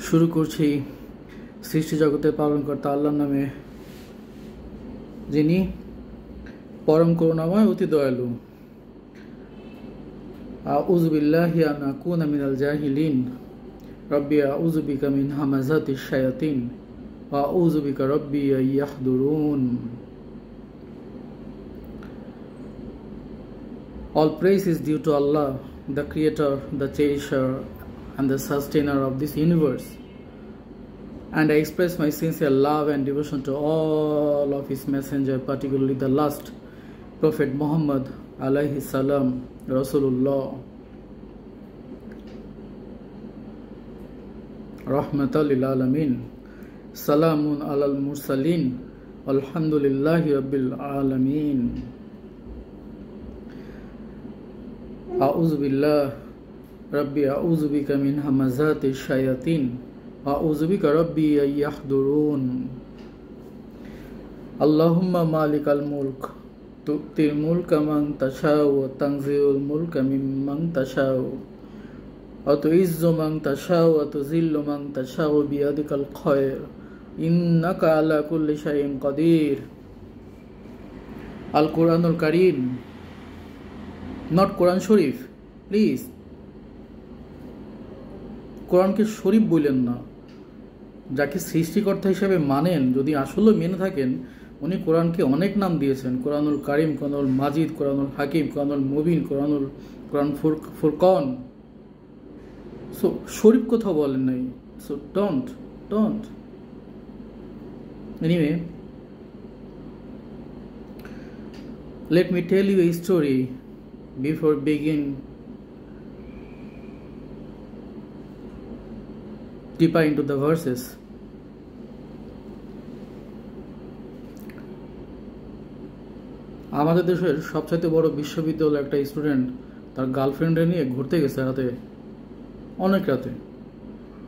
শুরু করছি সৃষ্টি জগতের পালনকর্তা আল্লাহর নামে, যিনি পরম করুণাময় অতি দয়ালু। আউযু বিল্লাহি আন আকুনা মিনাল জাহিলিন, রব্বি আউযু বিকা মিন হামাযাতিশ শায়াতিন ওয়া আউযু বিকা রব্বি আন ইয়াহদুরুন। All praise is due to Allah, the creator, the cherisher and the sustainer of this universe, and I express my sincere love and devotion to all of his messenger, particularly the last Prophet Muhammad alayhi salam, Rasulullah, rahmatan lil alamin, salamun alal mursalin, alhamdulillahi rabbil alamin. আউযু বিল্লাহ রব্বি আউযু বিকা মিন হামাযাতিশ শায়াতিন ওয়া আউযু বিকা রব্বি আন ইয়াহদুরুন। আল্লাহুম্মা মালিকাল মুলক তু'তিল মুলকা মান তাশাউ ওয়া তানজিউল মুলকা মিম্মান তাশাউ ওয়া তুইজ্জু মান তাশাউ ওয়া তুযিল্লু মান তাশাউ বিয়াদিকাল খায়র ইন্নাকা আলা কুল্লি শাইইন কাদির। আল কোরআনুল কারীম, নট কোরআন শরীফ, প্লিজ। কোরআনকে শরীফ বললেন না। যাকে সৃষ্টিকর্তা হিসেবে মানেন, যদি আসলে মেনে থাকেন, উনি কোরআনকে অনেক নাম দিয়েছেন। কোরআনুল কারীম, কোরআনুল মাজিদ, কোরআনুল হাকিম, কোরআনুল মুবিন, কোরআন ফুরকান। সো শরীফ কোথাও বলেন নাই। So don't anyway, let me tell you a story before begin deeper into the verses. আমাদের দেশের সবচাইতে বড় বিশ্ববিদ্যালয়ের একটা স্টুডেন্ট তার গার্লফ্রেন্ডে নিয়ে ঘুরতে গেছে রাতে, অনেক রাতে।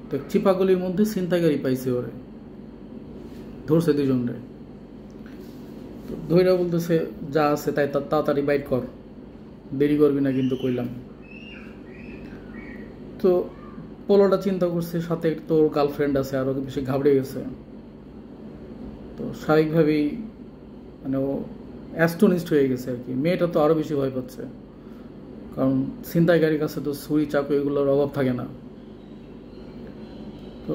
তো চিপাগলির মধ্যে ছিনতাইকারী পাইছে, ওরে ধরছে দুজনরে। তো ধৈরা বলতেছে, যা আছে তাই তাড়াতাড়ি বাইট কর, দেরি করবি না কিন্তু কইলাম। তো পোলোটা চিন্তা করছে, সাথে তোর গার্লফ্রেন্ড আছে, আরো বেশি ঘাবড়ে গেছে। তো স্বাভাবিকভাবেই মানে ও অ্যাস্টোনিস্ট হয়ে গেছে আর কি। মেয়েটা তো আরো বেশি ভয় পাচ্ছে, কারণ ছিনতাইকারীর কাছে তো ছুরি চাকু এগুলোর অভাব থাকে না। তো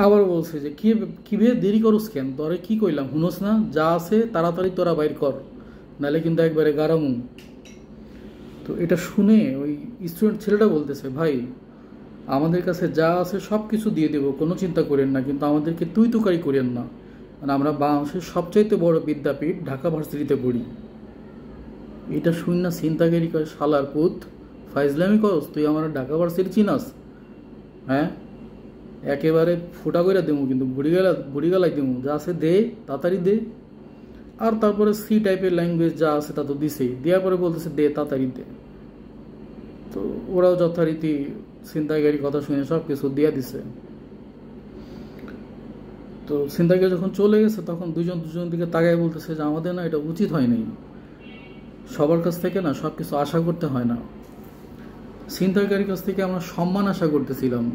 আবার বলছে যে কিভাবে দেরি করস কেন, তোরে কি কইলাম হুনস না, যা আছে তাড়াতাড়ি তোরা বাইর কর, নাহলে কিন্তু একবারে গারামু। তো এটা শুনে ওই স্টুডেন্ট ছেলেটা বলতেছে, ভাই আমাদের কাছে যা আছে সব কিছু দিয়ে দেবো, কোনো চিন্তা করেন না, কিন্তু আমাদেরকে তুই তুকারি করেন না। মানে আমরা বাংলাদেশের সবচাইতে বড় বিদ্যাপীঠ ঢাকা ভার্সিটিতে পড়ি। এটা শুন না চিন্তাকারী কয়, শালার পুত ফাইজলামি করস, তুই আমার ঢাকা ভার্সিটি চিনাস? হ্যাঁ, একেবারে ফুটা করে দেবো, কিন্তু বুড়ি গেলাই দেবো, যা আছে দে, তাড়াতাড়ি দে। আর তারপরে সি টাইপের ল্যাঙ্গুয়েজ যা আছে তা তো দিছেই, দেওয়ার পরে বলতেছে দে, তাড়াতাড়ি দে। তো ওরাও যথারীতি ছিনতাইকারী কথা শুনে সব কিছু দিয়ে দিছে। তো ছিনতাইকারী যখন চলে গেছে, তখন দুজন দিকে তাকায় বলতেছে যে আমাদের না এটা উচিত হয় নাই, সবার কাছ থেকে না সব কিছু আশা করতে হয় না। ছিনতাইকারীর কাছ থেকে আমরা সম্মান আশা করতেছিলাম,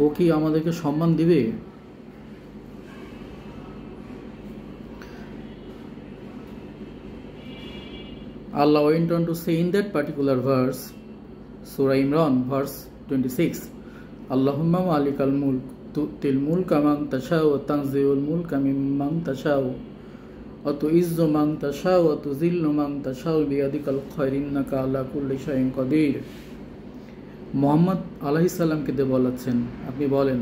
ও কি আমাদেরকে সম্মান দিবে? Allah went on to say in that particular verse, Surah Imran, verse 26, Allahumma malikal mulk tu'til mulka man tasha'u wa tanzi'ul mulka mimman tasha'u wa tu'izzu man tasha'u wa tuzillu man tasha'u biyadikal khayr innaka ala kulli shay'in qadir। Muhammad আলাইহিস সালামকে দিয়ে বলাচ্ছেন, আপনি বলেন,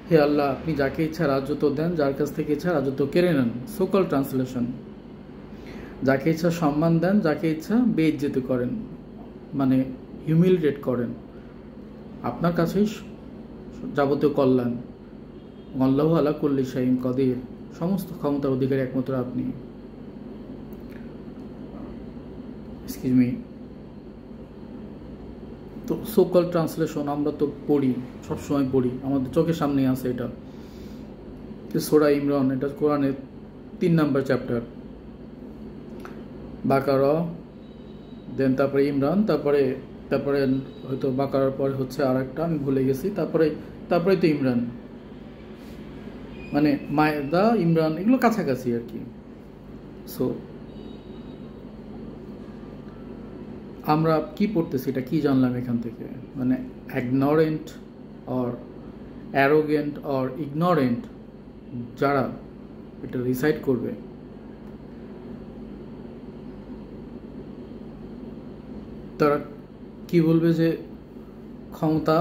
হে আল্লাহ, আপনি যাকে ইচ্ছা রাজত্ব দেন, যার কাছ থেকে ইচ্ছা রাজত্ব কেড়ে নেন। সোকাল ট্রান্সলেশন, যাকে ইচ্ছা সম্মান দেন, যাকে ইচ্ছা বেইজ্জতি করেন, মানে হিউমিলিটেট করেন। আপনার কাছেই যাবতীয় কল্যাণ। আল্লাহু আলা কুল্লি শাইইন কাদির, সমস্ত ক্ষমতার অধিকারী একমাত্র আপনি। Excuse me. তো সোকাল ট্রান্সলেশন আমরা তো পড়ি, সবসময় পড়ি, আমাদের চোখের সামনে আছে। এটা সূরা ইমরান, এটা কোরআনের 3 নম্বর চ্যাপ্টার। বাকারা, দেন তারপরে ইমরান, তারপরে তারপরে হয়তো বাকারার পরে হচ্ছে আর একটা, আমি ভুলে গেছি, তারপরে তারপরে তো ইমরান, মানে মায়েদা ইমরান এগুলো কাছাকাছি আর কি। সো আমরা কি পড়তেছি, এটা কি জানলাম এখান থেকে? মানে অ্যাগনোরেন্ট অর অ্যারোগেন্ট অর ইগনোরেন্ট যারা এটা রিসাইড করবে, তারা কি বলবে যে ক্ষমতা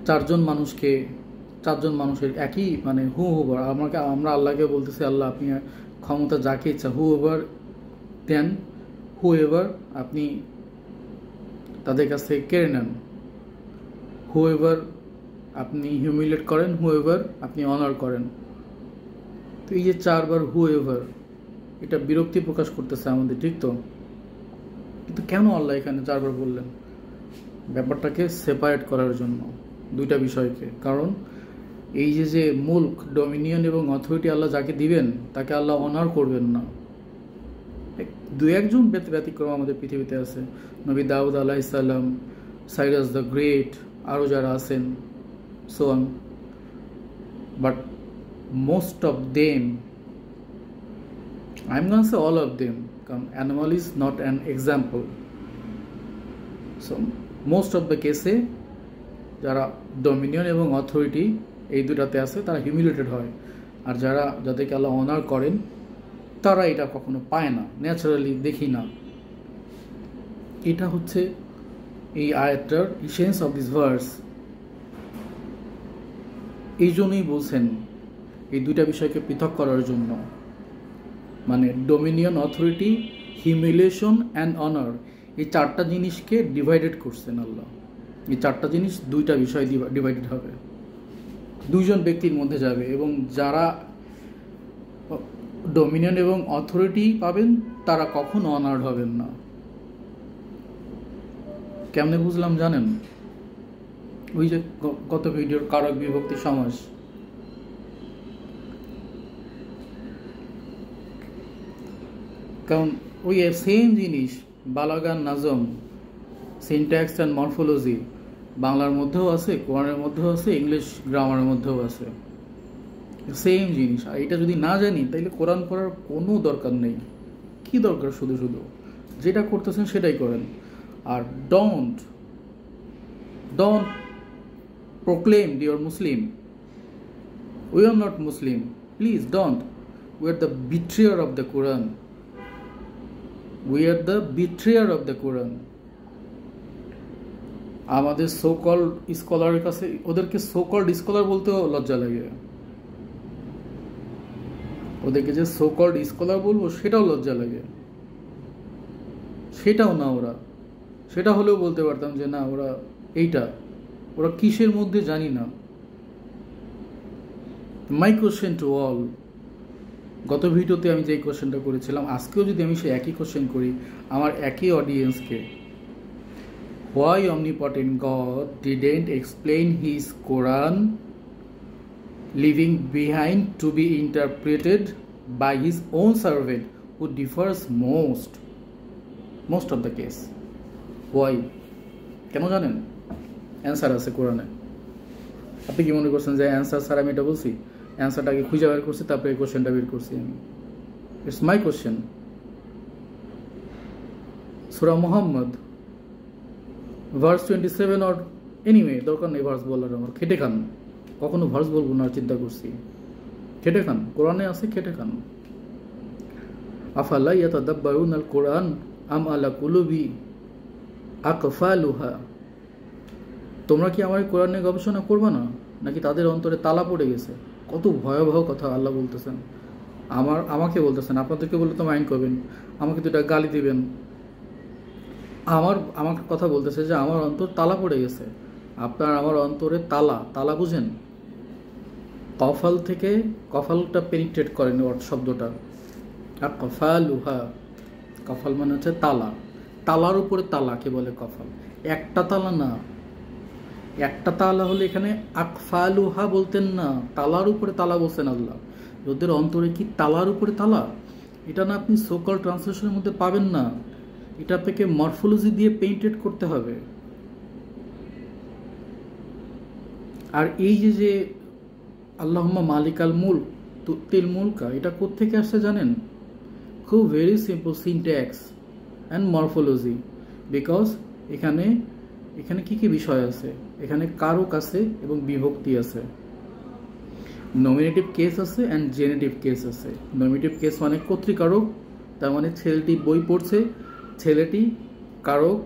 চারজন মানুষের একই, মানে হু ওভার। আমরা আল্লাহকে বলতেছি, আল্লাহ আপনি ক্ষমতা যাকে ইচ্ছা হু ওভার দেন, হু এভার আপনি তাদের কাছ থেকে কেড়ে নেন, হু এভার আপনি হিউমিলেট করেন, হু এভার আপনি অনার করেন। তো এই যে 4 বার হু এভার, এটা বিরক্তি প্রকাশ করতেছে আমাদের, ঠিক তো? কিন্তু কেন আল্লাহ এখানে 4 বার বললেন? ব্যাপারটাকে সেপারেট করার জন্য, দুইটা বিষয়কে। কারণ এই যে মুল্ক, ডমিনিয়ন এবং অথরিটি আল্লাহ যাকে দিবেন তাকে আল্লাহ অনার করবেন না। দু একজন ব্যতিক্রম আমাদের পৃথিবীতে আছে, নবী দাউদ আলাইহিস সালাম, সাইরাস দ্য গ্রেট, আরও যারা আছেন, so on. But most of them, I am gonna say all of them, কারণ animal is not an example. So most of the কেসে যারা ডমিনিয়ন এবং অথরিটি এই দুটাতে আছে তারা হিউমিলেটেড হয়, আর যাদেরকে আল্লাহ অনার করেন তারা এটা কখনো পায় না, ন্যাচারালি দেখি না। এটা হচ্ছে এই আয়াতটার ইসেন্স অফ দিস ভার্স। এই জন্যই বলছেন এই দুইটা বিষয়কে পৃথক করার জন্য, মানে Dominion, authority, humiliation and honour, এই 4টা জিনিসকে ডিভাইডেড করছেন আল্লাহ। এই 4টা জিনিস 2টা বিষয় ডিভাইডেড হবে, 2জন ব্যক্তির মধ্যে যাবে, এবং যারা ডোমিনিয়ন এবং অথরিটি পাবেন তারা কখনো অনার্ড হবেন না। কেমনে বুঝলাম জানেন? ওই যে গত ভিডিওর কারক বিভক্তি সমাস, কারণ ওই সেম জিনিস বালাগান, নাজম, সিনট্যাক্স অ্যান্ড মরফোলজি বাংলার মধ্যেও আছে, কোরআনের মধ্যেও আছে, ইংলিশ গ্রামারের মধ্যেও আছে, সেম জিনিস। আর এটা যদি না জানি তাইলে কোরআন পড়ার কোনো দরকার নেই। কি দরকার? শুধু যেটা করতেছেন সেটাই করেন। আর don't proclaim you're Muslim. We are not Muslim. Please don't. We are the betrayer of the Quran. We are the betrayer of the Quran. আমাদের সো কল্ড স্কলারের কাছে ওদেরকে সো কল্ড স্কলার বলতেও লজ্জা লাগে, ওদেরকে যে সো কল্ড স্কলার বলবো সেটাও লজ্জা লাগে। সেটাও না, সেটা হলেও বলতে পারতাম যে না ওরা কিসের মধ্যে জানি না। মাই কোশ্চেন টু অল, গত ভিডিওতে আমি যে কোশ্চেনটা করেছিলাম, আজকেও যদি আমি সে একই কোশ্চেন করি আমার একই অডিয়েন্সকে, why omnipotent God didn't explain his Quran leaving behind to be interpreted by his own servant who differs most of the case? Why? কেন জানেন? অ্যান্সার আছে কোরআনে। আপনি কি মনে করছেন যে অ্যান্সার স্যার আমি এটা বলছি? অ্যান্সারটাকে খুঁজে বের করছি, তারপরে এই কোশ্চেনটা বের করছি আমি। It's my question. Surah Muhammad verse 27 or anyway, দরকার নেই ভার্স বলার আমার, খেটে খান। কখনো ভার্স বলবো না, চিন্তা করছি। খেটে খান, কোরআনে আছে, খেটে খান। আফালা ইয়াতাদাব্বারুনাল কোরআন আম আলা কুলুবি আকফালুহা, তোমরা কি আমার কোরআনে গবেষণা করবে না, নাকি তাদের অন্তরে তালা পড়ে গেছে? কত ভয়াবহ কথা আল্লাহ বলতেছেন, আমাকে বলতেছেন। আপনাদেরকে বললে তো মাইন্ড করবেন, আমাকে তো এটা গালি দিবেন। আমার কথা বলতেছে যে আমার অন্তর তালা পড়ে গেছে। আপনার আমার অন্তরে তালা বুঝেন? কফাল থেকে কফালটা পেনিট্রেট করেন শব্দটা, আর কফালুহা, কফাল মানে হচ্ছে তালা, তালার উপরে তালাকে বলে কফাল। একটা তালা না, একটা তালা হলে এখানে আকফালুহা বলতেন না, তালার উপরে তালা বলছেন আল্লাহ। ওদের অন্তরে কি তালার উপরে তালা? এটা না আপনি সোকল ট্রান্সলেশনের মধ্যে পাবেন না। এটা আপনাকে মরফোলজি দিয়ে পেইন্টেড করতে হবে। আর এই যে আল্লাহুম্মা মালিকাল মুলক তুতিল মুলকা, এটা কোত্থেকে আসছে জানেন? খুব very simple syntax and morphology. Because এখানে কি কি বিষয় আছে? এখানে কারক আছে এবং বিভক্তি আছে, নমিনেটিভ কেস আছে অ্যান্ড জেনেটিভ কেস আছে। নমিনেটিভ কেস মানে কর্তৃকারক, তার মানে ছেলেটি বই পড়ছে, ছেলেটি কারক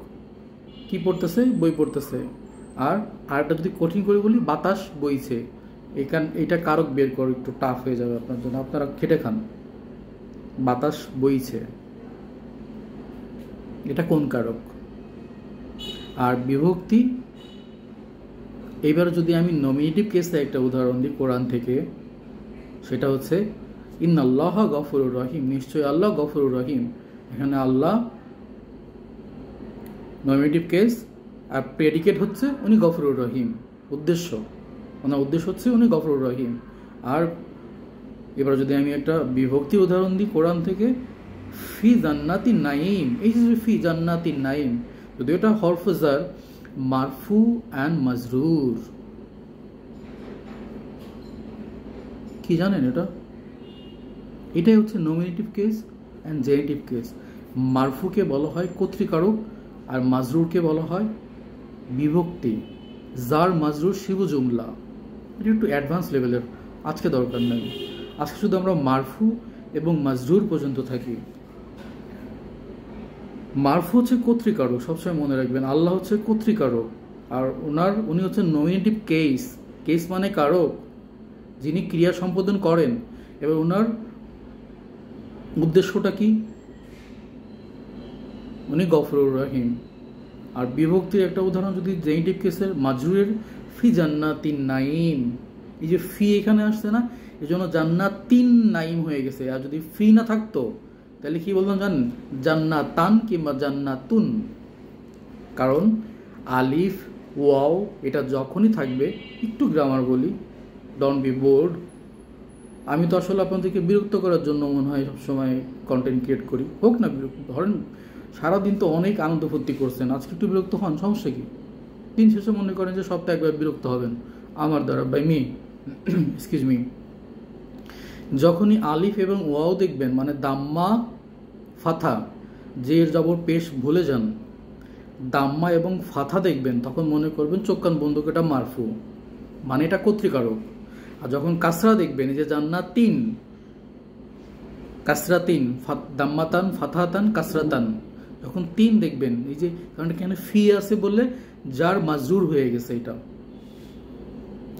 কি পড়তেছে? বই পড়তেছে। আর আরেকটা যদি কঠিন করে বলি, বাতাস বইছে, এটা কারক বের করো, একটু টাফ হয়ে যাবে আপনার জন্য, আপনারা খেটে খান। বাতাস বইছে, এটা কোন কারক? আর বিভক্তি, এবার যদি আমি নমিনেটিভ কেসে একটা উদাহরণ দিই কোরআন থেকে, সেটা হচ্ছে ইন্নাল্লাহ গফুরুর রহিম, নিশ্চয়ই আল্লাহ গফুরুর রহিম। এখানে আল্লাহ নমিনেটিভ কেস, আর প্রেডিকেট হচ্ছে উনি গফুরুর রহিম। ওনার উদ্দেশ্য হচ্ছে উনি গফুরুর রহিম। আর এবার যদি আমি একটা বিভক্তি উদাহরণ দিই কোরআন থেকে, ফি জান্নাতিন নাঈম, এই যে ফি জান্নাতিন নাঈম, যদি এটা হরফে জার মারফু অ্যান্ড মাজরুর, কি জানেন এটাই হচ্ছে nominative case and genitive case. মারফুকে বলা হয় কর্তৃকারক, আর মাজরুরকে বলা হয় বিভক্তি। জার মাজরুর শিবু জুমলা, এটা একটু অ্যাডভান্স লেভেলের, আজকে দরকার নেই। আজকে শুধু আমরা মারফু এবং মাজরুর পর্যন্ত থাকি। মারফু হচ্ছে কর্তৃকারক, সবসময় মনে রাখবেন, আল্লাহ হচ্ছে কর্তৃকারক, আর উনি হচ্ছে নমিনেটিভ কেস মানে কারক, যিনি ক্রিয়া সম্পাদন করেন। এবার ওনার উদ্দেশ্যটা কি? উনি গফুরুর রহিম। আর বিভক্তির একটা উদাহরণ যদি জেনেটিভ কেসের, মাজরুরের ফি জান্নাতিন নাঈম, এই যে ফি এখানে আসছে না, এই জন্য জান্নাতিন নাঈম হয়ে গেছে। আর যদি ফি না থাকতো তাহলে কি বললাম জানেন? জান্নাতান কিংবা জান্নাতুন। কারণ আলিফ ওয়াও এটা যখনই থাকবে, একটু গ্রামার বলি, ডোন্ট বি বোর্ড। আমি তো আসলে আপনাদেরকে বিরক্ত করার জন্য মনে হয় সবসময় কন্টেন্ট ক্রিয়েট করি, হোক না বিরক্ত। ধরেন সারাদিন তো অনেক আনন্দ ফুর্তি করছেন, আজকে একটু বিরক্ত হন, সমস্যা কি? দিন শেষে মনে করেন যে সপ্তাহে একবার বিরক্ত হবেন আমার দ্বারা, বাই মি, এক্সকিউজ মি। যখনই আলিফ এবং ওয়াও দেখবেন, মানে দাম্মা ফাথা, জের জবর পেশ ভুলে যান, দাম্মা এবং ফাথা দেখবেন, তখন মনে করবেন চোখ কান বন্ধ, এটা মারফু, মানে এটা কর্তৃকারক। আর যখন কাসরা দেখবেন, এই যে জান্নাতিন, কাসরাতিন, দাম্মাতান ফাথাতান কাসরাতান, যখন তিন দেখবেন, এই যে কারণ এখানে ফি আছে বলে যার মাজরুর হয়ে গেছে এটা।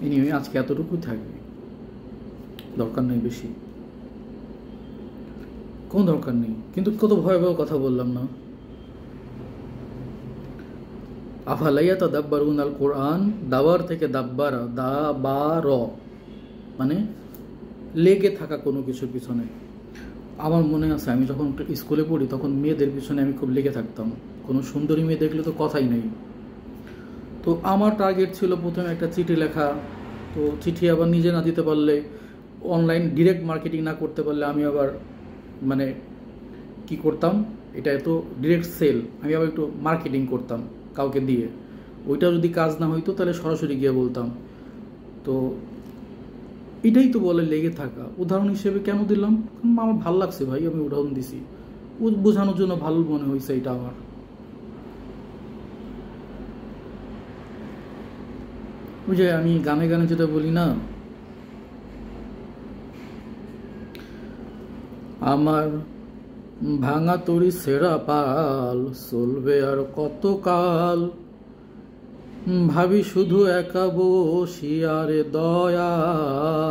এনিওয়ে আজকে এতটুকুই থাকবে, দরকার নেই বেশি, কোন দরকার নেই। কিন্তু কত ভয়াবহ কথা বললাম না? আফালাইয়া তাদাব্বারুন আল কোরআন, দাবার থেকে দাব্বারা, দা বা র, মানে লেগে থাকা কোনো কিছুর পিছনে। আমার মনে আছে আমি যখন স্কুলে পড়ি তখন মেয়েদের পিছনে আমি খুব লেগে থাকতাম, কোনো সুন্দরী মেয়ে দেখলে তো কথাই নেই। তো আমার টার্গেট ছিল প্রথমে একটা চিঠি লেখা, তো চিঠি আবার নিজে না দিতে পারলে, অনলাইন ডিরেক্ট মার্কেটিং না করতে পারলে আমি আবার মানে কি করতাম, এটা এত ডিরেক্ট সেল, আমি আবার একটু মার্কেটিং করতাম কাউকে দিয়ে। ওইটা যদি কাজ না হইতো তাহলে সরাসরি গিয়ে বলতাম। তো এটাই তো বলে লেগে থাকা। উদাহরণ হিসেবে কেন দিলাম? আমার ভালো লাগছে ভাই, আমি উদাহরণ দিছি, বোঝানোর জন্য ভালো মনে হয়েছে এটা আমার। ওই যে আমি গানে গানে যেটা বলি না, আমার ভাঙা তরি সেরা পাল চলবে আর কত কাল, ভাবি শুধু একা বসিয়ারে দয়াল,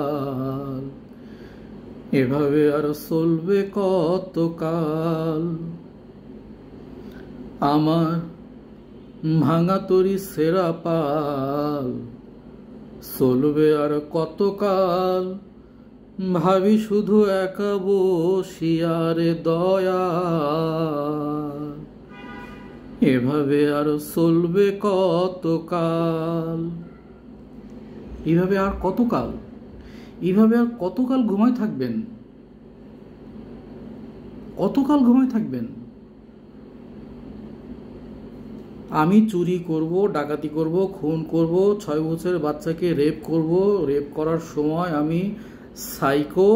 এভাবে আর চলবে কত কাল। আমার ভাঙা তরি সেরা পাল চলবে আর কত কাল, ভাবি শুধু একা বসিয়ারে দয়াল, এভাবে আর চলবে কতকাল। এইভাবে আর কতকাল? এইভাবে আর কতকাল ঘুমায় থাকবেন? কতকাল ঘুমায় থাকবেন? আমি চুরি করব, ডাকাতি করব, খুন করব, 6 বছরের বাচ্চাকে রেপ করব, রেপ করার সময় আমি সাইকো,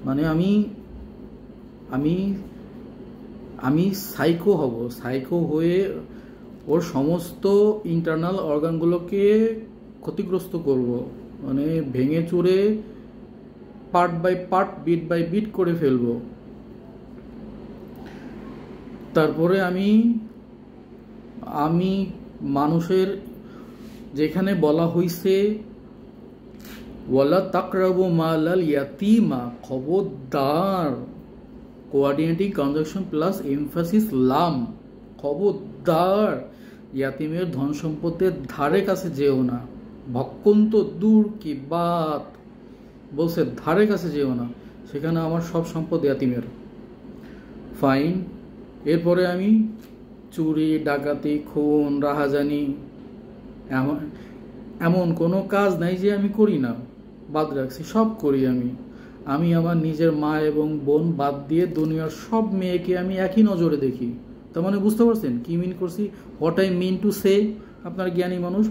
মানে আমি আমি আমি সাইকো হব, সাইকো হয়ে ওর সমস্ত ইন্টারনাল অর্গানগুলোকে ক্ষতিগ্রস্ত করব, মানে ভেঙে চুরে part by part, bit by bit করে ফেলবো। তারপরে আমি আমি মানুষের, যেখানে বলা হইছে ওয়ালা তাকরাবু মালাল ইয়াতিমা, খবরদার, কোঅর্ডিনেটিং কনজাংশন প্লাস এমফাসিস লাম, খবরদার ইয়াতিমের ধন সম্পদের ধারে কাছে যেও না। ভক্ষণ তো দূর কি বাত, বলছে ধারে কাছে যেও না, সেখানে আমার সব সম্পদ ইয়াতিমের। ফাইন। এরপরে আমি চুরি, ডাকাতি, খুন, রাহাজানি, এমন এমন কোনো কাজ নাই যে আমি করি না, বাদ রাখছি, সব করি আমি। আমি আমার নিজের মা এবং বোন বাদ দিয়ে দুনিয়ার সব মেয়েকে আমি একই নজরে দেখি। তার মানে বুঝতে পারছেন কি মিন করছি, what I mean to say. আপনার জ্ঞানী মানুষ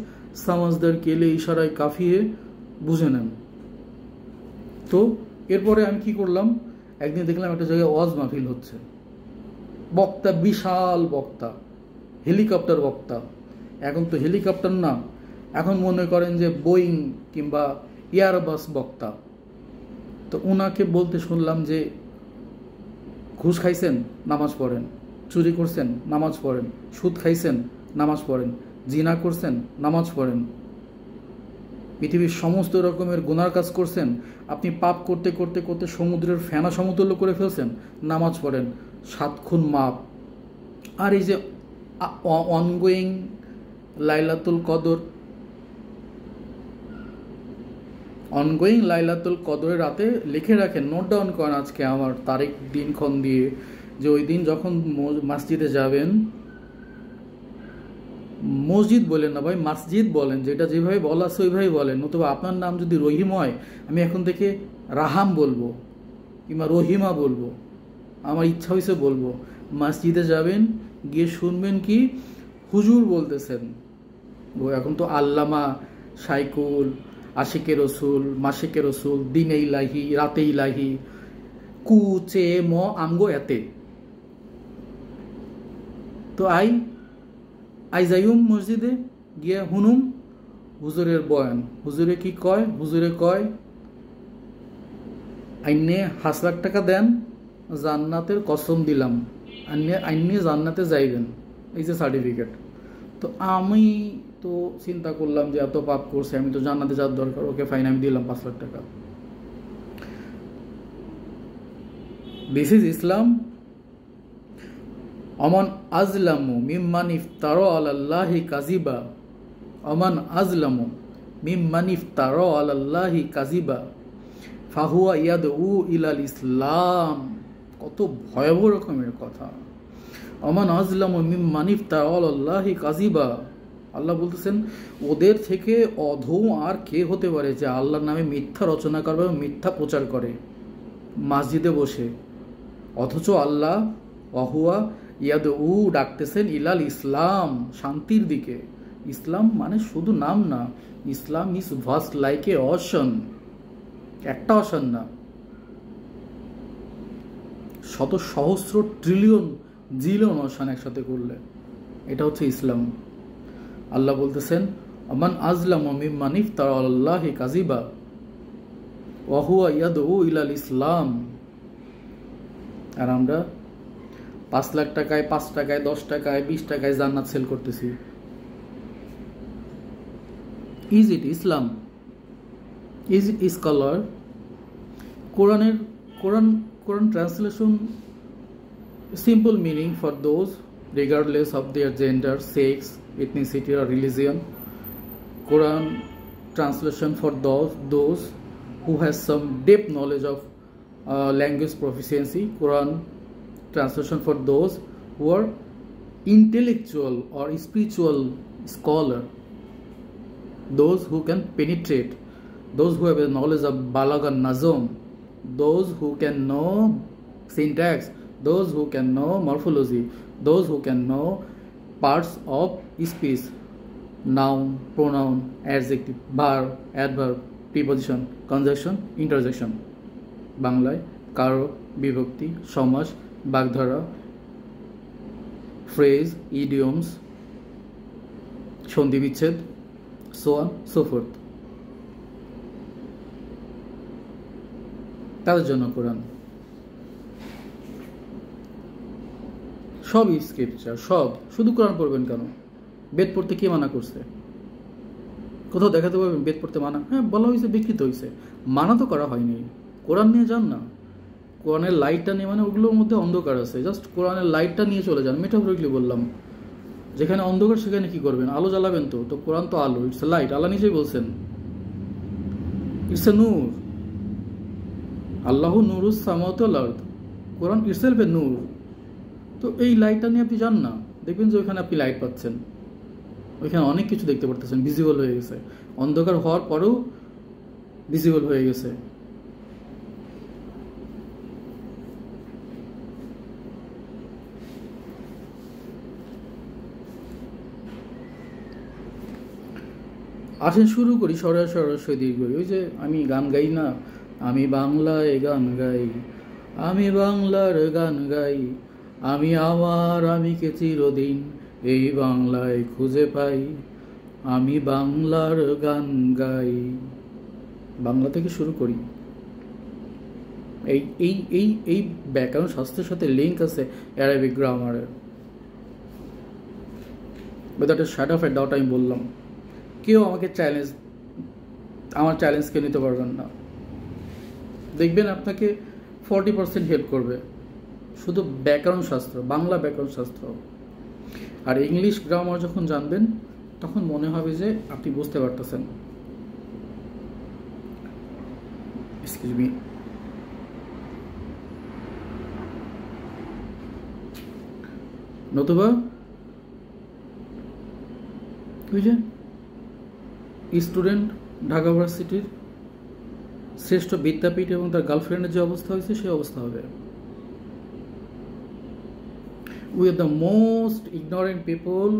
সমাজদার কেলে ইশারায় কাফিয়ে বুঝে নেন। তো এরপরে আমি কি করলাম, একদিন দেখলাম একটা জায়গায় ওয়াজ মাহফিল হচ্ছে, বক্তা বিশাল বক্তা, হেলিকপ্টার বক্তা। এখন তো হেলিকপ্টার না, এখন মনে করেন যে বোয়িং কিংবা এয়ারবাস বক্তা। তো ওনাকে বলতে শুনলাম যে ঘুষ খাইছেন, নামাজ পড়েন, চুরি করছেন, নামাজ পড়েন, সুদ খাইছেন, নামাজ পড়েন, জিনা করছেন, নামাজ পড়েন, পৃথিবীর সমস্ত রকমের গুনার কাজ করছেন, আপনি পাপ করতে করতে করতে সমুদ্রের ফেনা সমতুল্য করে ফেলছেন, নামাজ পড়েন, 7 খুন মাপ। আর এই যে অনগোয়িং লাইলাতুল কদর, অনগোয়িং লাইলাতুল কদরের রাতে লিখে রাখেন, নোট ডাউন করেন আজকে আমার তারিখ দিনক্ষণ দিয়ে, যে ওই দিন যখন মসজিদে যাবেন, মসজিদ বলেন না ভাই, মসজিদ বলেন, যেটা যেভাবে বলা আছে ওইভাবে বলেন। নতুবা আপনার নাম যদি রহিম হয়, আমি এখন থেকে রাহাম বলবো কিংবা রহিমা বলবো, আমার ইচ্ছা হয়েছে বলবো। মসজিদে যাবেন, গিয়ে শুনবেন কি হুজুর বলতেছেন। ও এখন তো আল্লামা, সাইকুল, আশিকে রসুল, মাসিকে রসুল, দিনে ইলাহি, রাতে ইলাহি, কু চে ম আমগো এতে। তো আই যাইম মসজিদে গিয়া হুনুম হুজুরের বয়ান। হুজুরে কি কয়, হুজুরে কয় আইনে 5 লাখ টাকা দেন, জান্নাতের কসম দিলাম, আইনে জান্নাতে যাইবেন, এই যে সার্টিফিকেট। তো আমি তো চিন্তা করলাম যে এত পাপ করছে, আমি তো জান্নাতে যাওয়ার দরকার, ওকে ফাইন, আমি দিলাম 5 লাখ টাকা। দিস ইজ ইসলাম। অমান আজলামু মিম্মান ইফতারা আলাল্লাহি কাযিবা, অমান আজলামু মিম্মান ইফতারা আলাল্লাহি কাযিবা ফাহুয়া ইয়াদউ ইলাল ইসলাম। কত ভয়াবহ রকমের কথা। অমান আজলামু মিম্মান ইফতারা আলাল্লাহি কাযিবা, আল্লাহ বলতেছেন ওদের থেকে অধম আর কে হতে পারে যে আল্লাহর নামে মিথ্যা রচনা করবে, মিথ্যা প্রচার করে মসজিদে বসে। অথচ আল্লাহ ওয়াহুয়া ইয়াদউ ডাকতেছেন ইলাল ইসলাম, শান্তির দিকে। ইসলাম মানে শুধু নাম না, Islam is vast like a ocean, একটা অশন না, শত সহস্র ট্রিলিয়ন জিলিয়ন অশন একসাথে করলে এটা হচ্ছে ইসলাম। আল্লাহ বলতেছেন আমান আজলামু মিম্মান ইফতারা আলাল্লাহি কাযিবা ওয়া হুয়া ইয়াদউ ইলাল ইসলাম। আর আমরা 5 লাখ টাকায়, 5 টাকায়, 10 টাকায়, 20 টাকায় জান্নাত সেল করতেছি। Is it Islam? Is it scholar? Quran translation simple meaning for those regardless of their gender, sex, ethnicity or religion. Quran translation for those who has some deep knowledge of language proficiency. Quran translation for those who are intellectual or spiritual scholar, those who can penetrate, those who have a knowledge of balagha nazm, those who can know syntax, those who can know morphology, those who can know parts of speech, noun, pronoun, adjective, verb, adverb, preposition, conjunction, interjection, বাংলায় কারক, বিভক্তি, সমাস, বাগধারা, phrase, idioms, সন্ধি বিচ্ছেদ, so on so forth। তাদের জন্য কোরআন সব scripture, সব। শুধু কোরআন পড়বেন কেন? বেদ পড়তে কে মানা করছে? কোথাও দেখাতে পারবেন বেদ পড়তে মানা? হ্যাঁ, বলা হয়েছে, বিকৃত হয়েছে, মানা তো করা হয়নি। কোরআন নিয়ে যান না, কোরআনের লাইটটা নিয়ে, মানে ওগুলোর মধ্যে অন্ধকার আছে, জাস্ট কোরআনের লাইটটা নিয়ে চলে যান। মেটাফরিকলি বললাম, যেখানে অন্ধকার সেখানে কি করবেন? আলো জ্বালাবেন তো। তো কোরআন তো আলো, ইটস এ লাইট। আল্লাহ নিজেই বলছেন ইটস এ নূর, আল্লাহু নূরুস সামাওয়াতি ওয়াল আরদ। কোরআন ইটসেলফ এ নূর। তো এই লাইটটা নিয়ে আপনি যান না, দেখবেন যে ওইখানে আপনি লাইট পাচ্ছেন, ওইখানে অনেক কিছু দেখতে পারতেছেন, ভিজিবল হয়ে গেছে। অন্ধকার হওয়ার পরেও ভিজিবল হয়ে গেছে। আসেন শুরু করি সরাসরি দীর্ঘ। ওই যে আমি গান গাই না, আমি বাংলায় গান গাই, আমি বাংলার গান গাই, আমি আমার আমিকে চিরদিন এই বাংলায় খুঁজে পাই, আমি বাংলার গান গাই। বাংলা থেকে শুরু করি। এই এই এই এই ব্যাকরণ শাস্ত্রের সাথে লিঙ্ক আছে অ্যারাবিক গ্রামারের। Without a shadow of a doubt আমি বললাম, কেউ আমাকে আমার চ্যালেঞ্জকে নিতে পারবেন না। দেখবেন আপনাকে 40% হেল্প করবে শুধু ব্যাকরণ শাস্ত্র, বাংলা ব্যাকরণ শাস্ত্র। আর ইংলিশ গ্রামার যখন জানবেন তখন মনে হবে যে আপনি বুঝতে পারতেছেন। Excuse me. নতুবা ওই যে স্টুডেন্ট ঢাকা ভার্সিটির শ্রেষ্ঠ বিদ্যাপীঠ এবং তার গার্লফ্রেন্ডের যে অবস্থা হয়েছে সেই অবস্থা হবে। We are the most ignorant people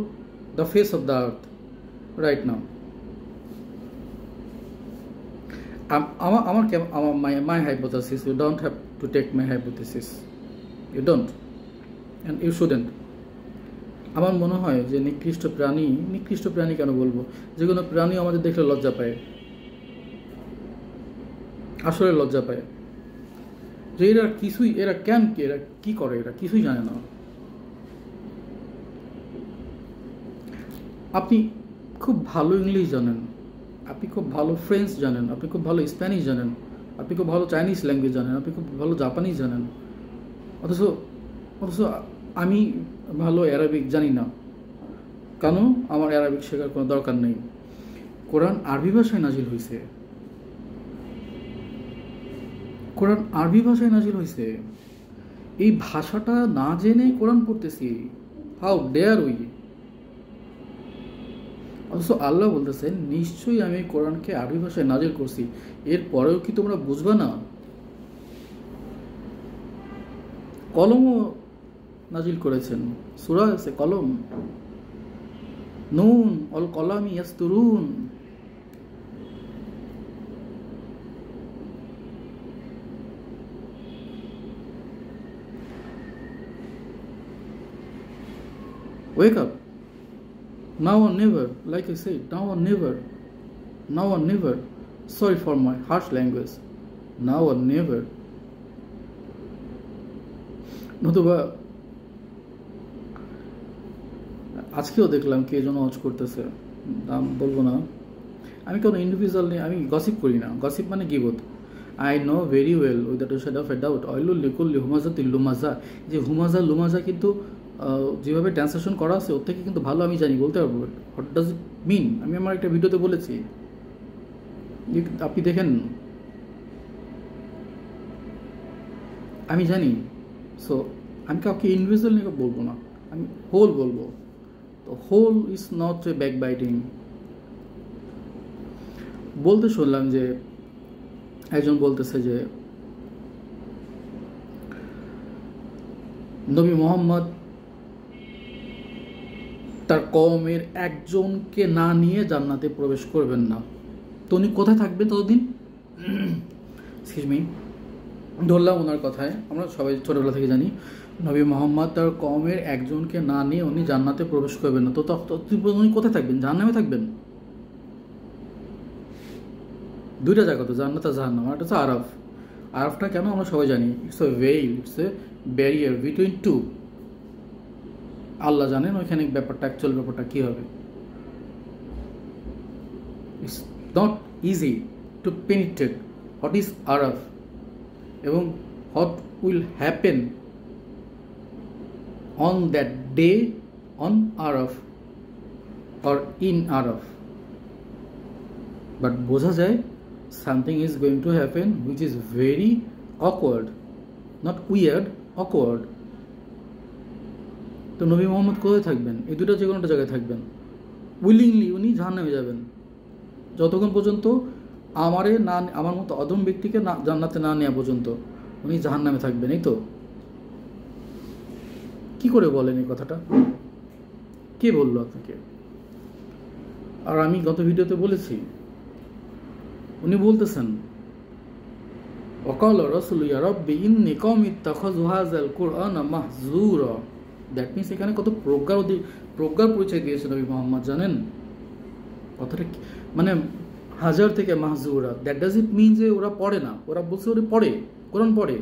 the face of the earth right now. My hypothesis, you don't have to take my hypothesis, you don't, and you shouldn't. আমার মনে হয় যে নিকৃষ্ট প্রাণী কেন বলবো, যে কোনো প্রাণী আমাদের দেখলে লজ্জা পায়, আসলে লজ্জা পায় যে এরা কি করে, এরা কিছুই জানে না। আপনি খুব ভালো ইংলিশ জানেন, আপনি খুব ভালো ফ্রেঞ্চ জানেন, আপনি খুব ভালো স্প্যানিশ জানেন, আপনি খুব ভালো চাইনিজ ল্যাঙ্গুয়েজ জানেন, আপনি খুব ভালো জাপানিজ জানেন, অথচ আমি ভালো অ্যারাবিক জানি না। কেন? আমার অ্যারাবিক শেখার কোনো দরকার নেই। কোরআন আরবি ভাষায় নাজিল হয়েছে, কোরআন আরবি ভাষায় নাজিল হয়েছে। এই ভাষাটা না জেনে কোরআন পড়তেছি, হাউ ডেয়ার উই! অথচ আল্লাহ বলতেছেন নিশ্চয়ই আমি কোরআনকে আরবি ভাষায় নাজিল করছি, এরপরেও কি তোমরা বুঝবা না? কলমও নাজিল করেছেন, সূরা আছে কলম, নুন all কলামি ইয়াসতুরুন। Wake up. Now or never, like I said, now or never. Now or never. Sorry for my harsh language. Now or never. নতুবা আজকেও দেখলাম কে যেন হজ করতেছে, নাম বলবো না। আমি কোনো ইন্ডিভিজুয়াল নেই, আমি গসিপ করি না। গসিপ মানে গীবত। I know very well without a shadow of a doubt অয়লুল লিকুল্লি হুমাজাতিল লুমাজা, যে লুমাজা কিন্তু যেভাবে ট্রান্সলেশন করা আছে ওর থেকে কিন্তু ভালো আমি জানি, বলতে পারবো। হোয়াট ডাজ ইট মিন? আমি আমার একটা ভিডিওতে বলেছি, আপনি দেখেন, আমি জানি। সো আমি কাউকে ইন্ডিভিজুয়াল নিয়ে বলবো না, আমি হোল বলবো। তো whole is not a backbiting. বলতে শুনলাম যে একজন বলতেছে যে নবী মোহাম্মদ তার কওমের একজনকে না নিয়ে জান্নাতে প্রবেশ করবেন না। তো উনি কোথায় থাকবেন ততদিন? এক্সকিউজ মি, ধরলাম ওনার কথায়, আমরা সবাই ছোটবেলা থেকে জানি নবী মোহাম্মদ তার কওমের একজনকে না নিয়ে উনি জান্নাতে প্রবেশ করবেন না। তো উনি কোথায় থাকবেন? জাহান্নামে থাকবেন। দুইটা জায়গা তো, জান্নাত আর জাহান্নাম। আর এটা হচ্ছে আরাফ। আরাফটা কেন আমরা সবাই জানি, it's a veil, it's a barrier between two. আল্লাহ জানেন ওইখানে ব্যাপারটা, অ্যাকচুয়াল ব্যাপারটা কী হবে। It's not easy to penetrate what is আরাফ এবং what will happen on that day on আরাফ অর ইন আরাফ। বাট বোঝা যায় something is going to happen which is very awkward, not weird, awkward. তো নবী মোহাম্মদ কোথায় থাকবেন? এই দুটো যে কোনো একটা জায়গায় থাকবেন। উইলিংলি উনি জাহান্নামে যাবেন যতক্ষণ পর্যন্ত আমার মতো অধম ব্যক্তিকে না জান্নাতে না নেওয়া পর্যন্ত উনি জাহান্নামে থাকবেন। এই তো কি করে বলেন এই কথাটা? কে বললো আপনাকে? আর আমি গত ভিডিওতে বলেছি, উনি বলতেছেন ওয়াকাল রাসূল ইয়া রাব্বি ইন্নী কওমি ইত্তাখাযু হাযাল কুরআনা মাহজুরা। দ্যাট মিনস এখানে কত প্রজ্ঞার পরিচয় দিয়েছে নবী মুহাম্মদ, জানেন কথাটা? মানে হাজার থেকে মাহজুরা, দ্যাট ডাজ ইট মিন যে ওরা পড়ে না। ওরা বলছে ওরা পড়ে, কোরআন পড়ে,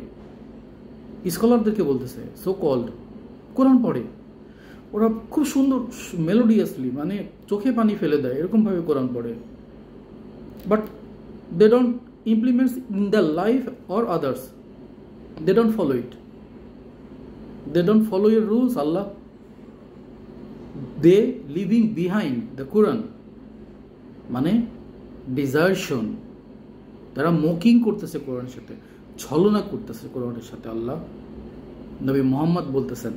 স্কলারদেরকে বলতেছে সো কল্ড কোরআন পড়ে। ওরা খুব সুন্দর মেলোডিয়াসলি, মানে চোখে পানি ফেলে দেয় এরকমভাবে কোরআন পড়ে। But they don't implement in their life or others. They don't follow it. They don't follow your rules, Allah. They leaving behind the Quran. মানে ডিজার্শন, তারা মকিং করতেছে কোরআনের সাথে, ছলনা করতেছে কোরআনের সাথে। আল্লাহ নবী মোহাম্মদ বলতেছেন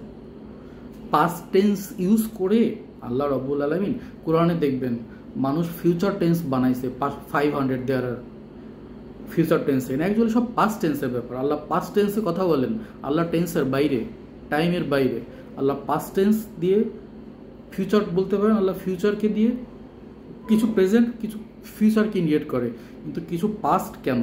পাস্ট টেন্স ইউজ করে আল্লাহ রব্বুল আলামিন কোরআনে দেখবেন মানুষ ফিউচার টেন্স বানাইছে 500 দেয়ার আর ফিউচার টেন্স। অ্যাকচুয়ালি সব পাস্ট টেন্সের ব্যাপার। আল্লাহ পাস্ট টেন্সে কথা বলেন, আল্লাহ টেন্সের বাইরে, টাইমের বাইরে। আল্লাহ পাস্ট টেন্স দিয়ে ফিউচার বলতে পারেন, আল্লাহ ফিউচারকে দিয়ে কিছু প্রেজেন্ট কিছু ফিউচারকে ইন্ডিকেট করে, কিন্তু কিছু পাস্ট কেন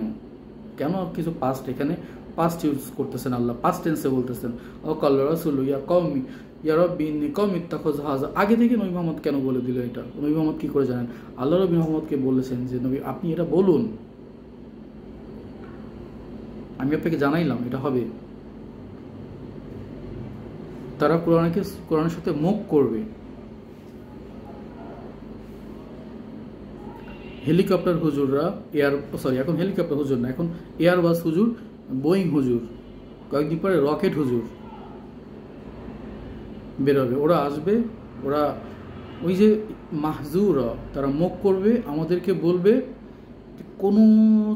কিছু পাস্ট এখানে পাস্ট ইউজ করতেছেন আল্লাহ, পাস্ট টেন্সে বলতেছেন ওয়াকাল রাসূল ইয়া কওমি ইয়া রাব্বি ইন্নী কওমি ইত্তাখাযু হাযা। আগে থেকে নবী মুহাম্মদ কেন বলে দিল এটা? নবী মুহাম্মদ কি করে জানেন? আল্লাহ নবী মুহাম্মদকে বলেছেন যে নবী আপনি এটা বলুন, আমি আপনাকে জানাইলাম এটা হবে। তারা কোরআনের সাথে মুখ করবে। হেলিকপ্টার হুজুররা এখন হেলিকপ্টার হুজুর না, এখন এয়ারবাস হুজুর, বোয়িং হুজুর, কয়েকদিন পরে রকেট হুজুর বেরোবে। ওরা আসবে, ওরা ওই যে মাহজুরা, তারা মুখ করবে, আমাদেরকে বলবে কোনো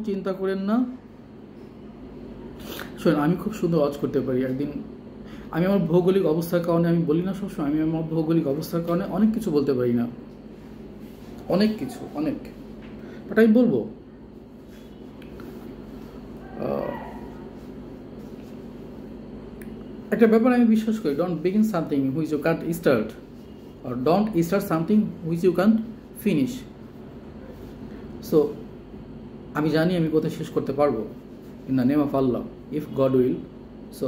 চিন্তা করেন না। শোনেন, আমি খুব সুন্দর ওয়াজ করতে পারি। একদিন আমি আমার ভৌগোলিক অবস্থার কারণে, আমি বলি না সবসময়, আমি আমার ভৌগোলিক অবস্থার কারণে অনেক কিছু বলতে পারি না, অনেক কিছু, অনেক। বাট আমি বলবো একটা ব্যাপার আমি বিশ্বাস করি, don't begin something which you can't start, or don't start something which you can't finish. So আমি জানি আমি কোথায় শেষ করতে পারবো, in the name of Allah, if God will. So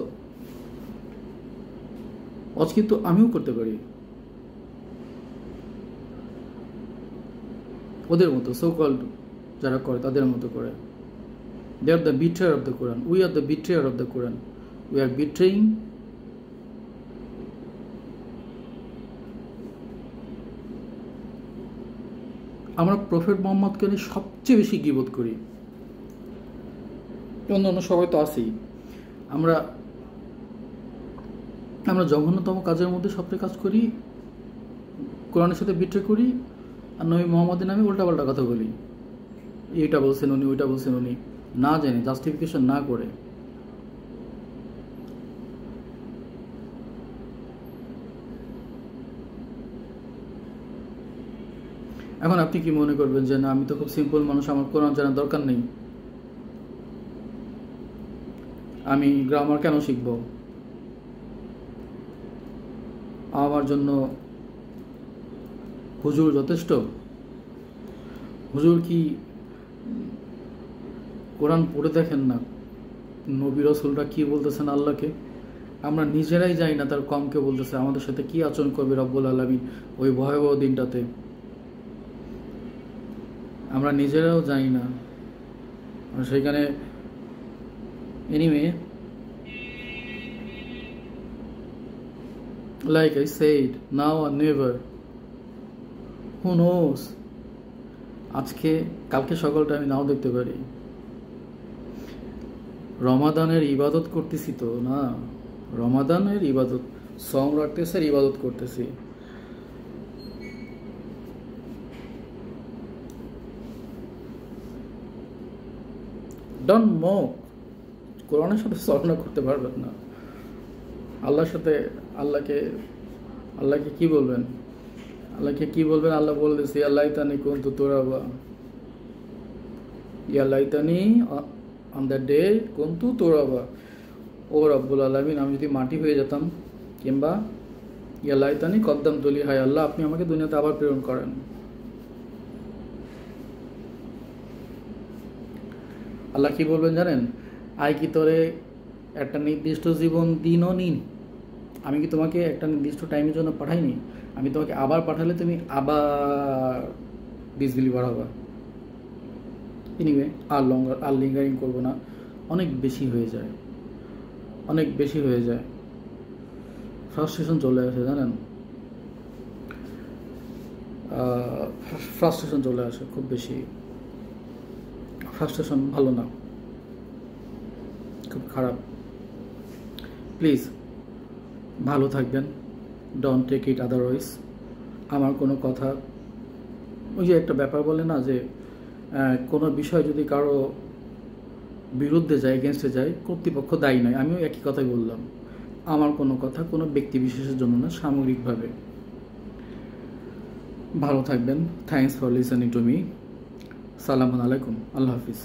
আজ কিন্তু আমিও করতে পারি ওদের মতো, সো কল্ড যারা করে তাদের মতো করে। They are the betrayer of the Quran. We are the betrayer of the Quran. We are betraying আমরা প্রফেট মোহাম্মদকে নিয়ে সবচেয়ে বেশি গীবত করি, অন্য সবাই তো আছেই। আমরা জঘন্যতম কাজের মধ্যে সবচেয়ে কাজ করি, কোরআনের সাথে বিট্রে করি, আর নবী মোহাম্মদের নামে উল্টাপাল্টা কথা বলি। এইটা বলছেন উনি, ওইটা বলছেন উনি, না জেনে, জাস্টিফিকেশন না করে। এখন আপনি কি মনে করবেন যে না আমি তো খুব সিম্পল মানুষ, আমার কোরআন জানার দরকার নেই, আমি গ্রামার কেন শিখব? আমার জন্য হুজুর যথেষ্ট? হুজুর কি কোরআন পড়ে দেখেন না নবী রাসূলরা কি বলতেছেন আল্লাহকে? আমরা নিজেরাই যাই না, তার কমকে বলতেছে আমাদের সাথে কি আচরণ করবে রব্বুল আলামিন ওই ভয়াবহ দিনটাতে। আমরা নিজেরাও যাই না, সেখানে anyway, like I said, now or never, who knows? আজকে কালকে সকালটা আমি নাও দেখতে পারি। রমাদানের ইবাদত করতেছি তো না, রমাদানের ইবাদত, সম রাখতেছি আর ইবাদত করতেছি। ডোন্ট মক, কোরআনের সাথে তুলনা করতে পারবেন না। আল্লাহর সাথে আল্লাহকে কি বলবেন? আল্লাহকে কি বলবেন? আল্লাহ বলতেছে ইয়া লাইতানি কুনতু তুরাবা, ইয়া লাইতানি অন দ্য ডে কুনতু তুরাবা, ও রব্বুল আলামিন আমি যদি মাটি হয়ে যেতাম, কিংবা ইয়া লাইতানি কদ্দামতু লি, হায় আল্লাহ আপনি আমাকে দুনিয়াতে আবার প্রেরণ করেন। আল্লাহ কি বলবেন জানেন? আই কি তোরে একটা নির্দিষ্ট জীবন দিনও নিন, আমি কি তোমাকে একটা নির্দিষ্ট টাইমের জন্য পাঠাইনি? আমি তোমাকে আবার পাঠালে তুমি আবার ডিসবিলি বাড়াবা। এনিওয়ে, আর লিঙ্গারিং করবো না, অনেক বেশি হয়ে যায়, অনেক বেশি হয়ে যায়, ফ্রাস্ট্রেশন চলে আসে জানেন, ফ্রাস্ট্রেশন চলে আসে খুব বেশি। ফ্রাস্ট্রেশন ভালো না, খুব খারাপ। প্লিজ ভালো থাকবেন, ডোন্ট টেক ইট আদারওয়াইজ। আমার কোনো কথা, ওই যে একটা ব্যাপার বলে না যে কোনো বিষয় যদি কারো বিরুদ্ধে যায়, এগেনস্টে যায়, কর্তৃপক্ষ দায়ী নয়। আমিও একই কথাই বললাম, আমার কোনো কথা কোনো ব্যক্তি বিশেষের জন্য না, সামগ্রিকভাবে। ভালো থাকবেন, thanks for listening to me, সালামু আলাইকুম, আল্লাহ হাফিজ।